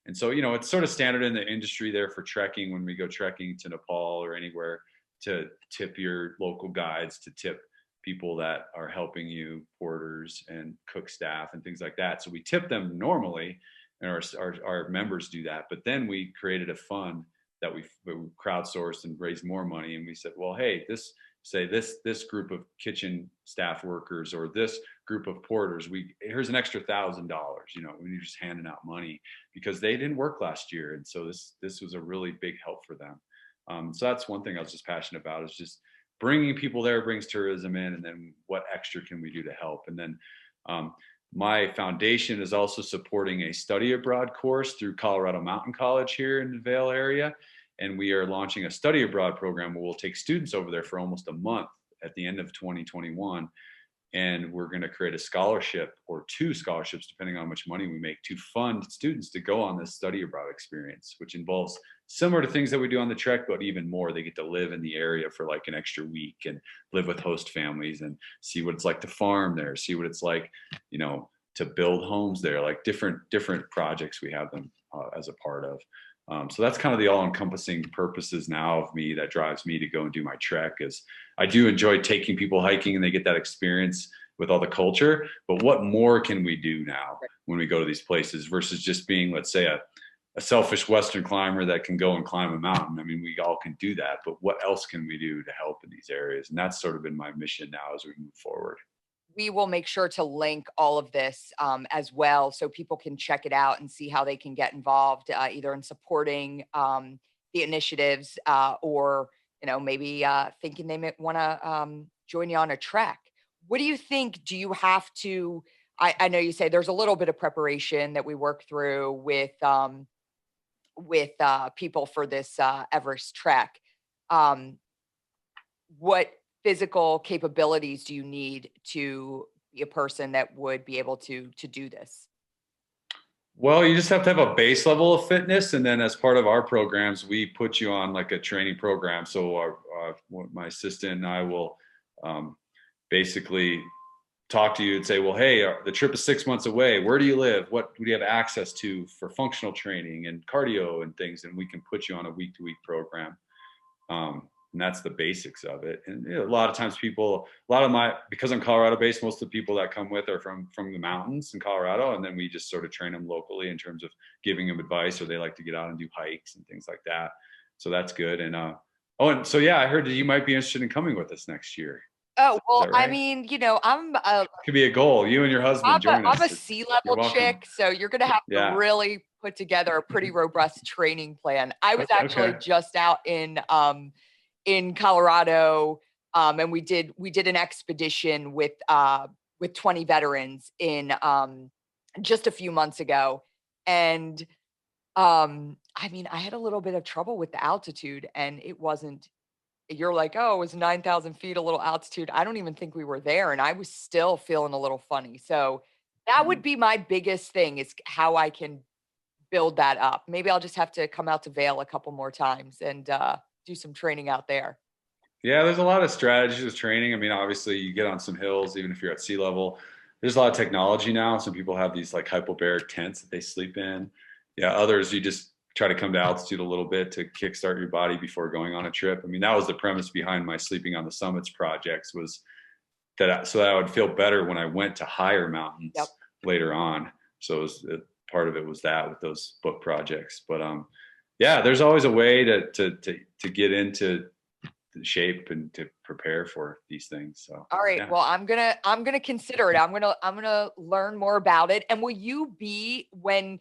And so, it's sort of standard in the industry there for trekking, when we go trekking to Nepal or anywhere, to tip your local guides, to tip people that are helping you, porters and cook staff and things like that. So we tip them normally, and our members do that. But then we created a fund that we crowdsourced and raised more money. And we said, well, hey, this group of kitchen staff workers or this group of porters, here's an extra $1,000, when you're just handing out money, because they didn't work last year. And so this was a really big help for them. So that's one thing I was just passionate about, is just bringing people there brings tourism in, and then what extra can we do to help? And then my foundation is also supporting a study abroad course through Colorado Mountain College here in the Vail area. And we are launching a study abroad program where we'll take students over there for almost a month at the end of 2021. And we're going to create a scholarship, or 2 scholarships, depending on how much money we make, to fund students to go on this study abroad experience, which involves similar to things that we do on the trek, but even more. They get to live in the area for like an extra week and live with host families and see what it's like to farm there, see what it's like, to build homes there, like different projects we have them as a part of. So that's kind of the all-encompassing purposes now of me that drives me to go and do my trek. Is I do enjoy taking people hiking and they get that experience with all the culture, but what more can we do now when we go to these places versus just being, let's say, a selfish Western climber that can go and climb a mountain? I mean, we all can do that, but what else can we do to help in these areas? And that's sort of been my mission now as we move forward. We will make sure to link all of this as well so people can check it out and see how they can get involved either in supporting the initiatives or maybe thinking they might want to join you on a trek. What do you think? Do you have to? I know you say there's a little bit of preparation that we work through with people for this Everest trek. What physical capabilities do you need to be a person that would be able to do this? Well, you just have to have a base level of fitness, and then as part of our programs, we put you on like a training program. So my assistant and I will basically talk to you and say, well, hey, the trip is 6 months away. Where do you live? What do you have access to for functional training and cardio and things? And we can put you on a week-to-week program. And that's the basics of it. And a lot of times because I'm Colorado based, most of the people that come with are from the mountains in Colorado. And then we just sort of train them locally in terms of giving them advice, or they like to get out and do hikes and things like that. So that's good. And, and so, yeah, I heard that you might be interested in coming with us next year. Oh, well, right? I mean, I'm could be a goal. You and your husband join us. I'm a sea level chick, so you're going to have to really put together a pretty robust training plan. I was actually just out in Colorado, and we did an expedition with 20 veterans in just a few months ago, and I mean, I had a little bit of trouble with the altitude, and it wasn't. You're like, oh, it was 9,000 feet, a little altitude. I don't even think we were there, and I was still feeling a little funny. So that would be my biggest thing, is how I can build that up. Maybe I'll just have to come out to Vail a couple more times and do some training out there. Yeah, there's a lot of strategies with training. I mean, obviously you get on some hills, even if you're at sea level. There's a lot of technology now. Some people have these like hypobaric tents that they sleep in. Yeah, others you just try to come to altitude a little bit to kickstart your body before going on a trip. I mean, that was the premise behind my Sleeping on the Summits projects, was that so that I would feel better when I went to higher mountains later on. So part of it was that with those book projects. But yeah, there's always a way to get into shape and to prepare for these things. So all right, well, I'm gonna consider it. I'm gonna learn more about it. And will you be when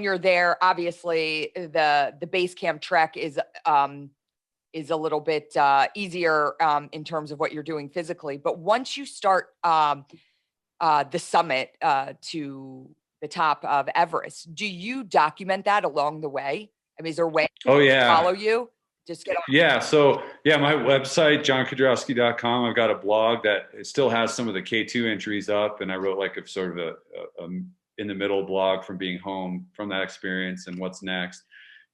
you're there? Obviously the base camp trek is a little bit easier in terms of what you're doing physically, but once you start the summit to the top of Everest, do you document that along the way? I mean, is there a way to follow you? Just get on. Yeah. So my website, jonkedrowski.com. I've got a blog that it still has some of the K2 entries up, and I wrote like a sort of a in the middle blog from being home from that experience and what's next.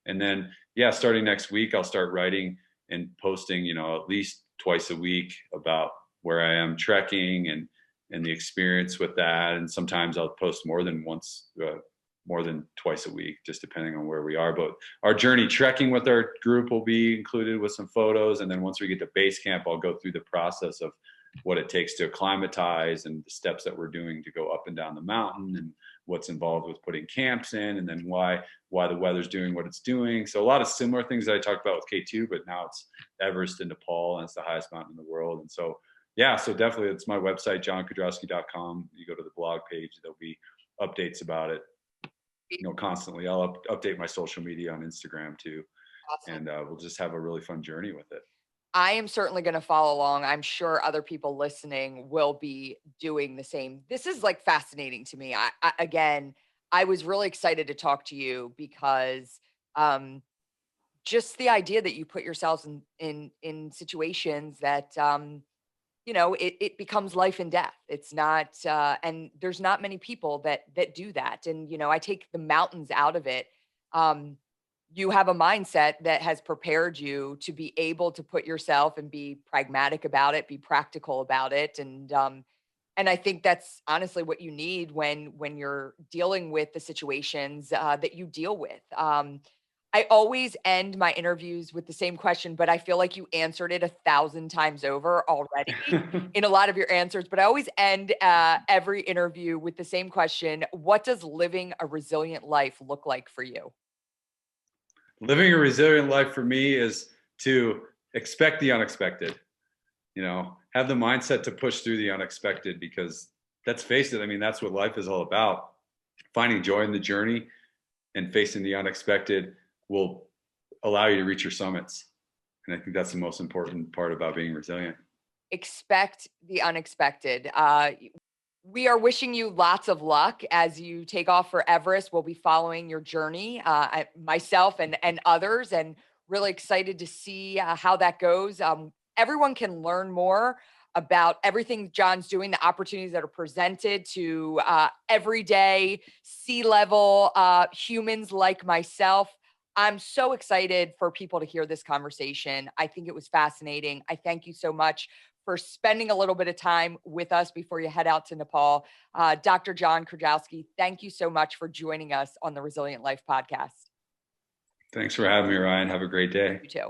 And then, starting next week, I'll start writing and posting, at least twice a week about where I am trekking and the experience with that. And sometimes I'll post more than twice a week, just depending on where we are. But our journey trekking with our group will be included with some photos. And then once we get to base camp, I'll go through the process of what it takes to acclimatize and the steps that we're doing to go up and down the mountain, and what's involved with putting camps in, and then why the weather's doing what it's doing. So a lot of similar things that I talked about with K2, but now it's Everest in Nepal, and it's the highest mountain in the world. And so, so definitely it's my website, jonkedrowski.com. You go to the blog page, there'll be updates about it, constantly. I'll update my social media on Instagram too. Awesome. And we'll just have a really fun journey with it. I am certainly going to follow along. I'm sure other people listening will be doing the same. This is like fascinating to me. I was really excited to talk to you because just the idea that you put yourselves in situations that it becomes life and death. It's not, and there's not many people that do that. And I take the mountains out of it. You have a mindset that has prepared you to be able to put yourself and be pragmatic about it, be practical about it, and And I think that's honestly what you need when you're dealing with the situations that you deal with. I always end my interviews with the same question, but I feel like you answered it 1,000 times over already in a lot of your answers. But I always end every interview with the same question: what does living a resilient life look like for you? Living a resilient life for me is to expect the unexpected, you know, have the mindset to push through the unexpected, because let's face it, I mean, that's what life is all about. Finding joy in the journey and facing the unexpected will allow you to reach your summits. And I think that's the most important part about being resilient. Expect the unexpected. We are wishing you lots of luck as you take off for Everest. We'll be following your journey, myself and others, and really excited to see how that goes. Everyone can learn more about everything Jon's doing, the opportunities that are presented to everyday sea level humans like myself. I'm so excited for people to hear this conversation. I think it was fascinating. I thank you so much for spending a little bit of time with us before you head out to Nepal. Dr. Jon Kedrowski, thank you so much for joining us on the Resilient Life podcast. Thanks for having me, Ryan. Have a great day. You too.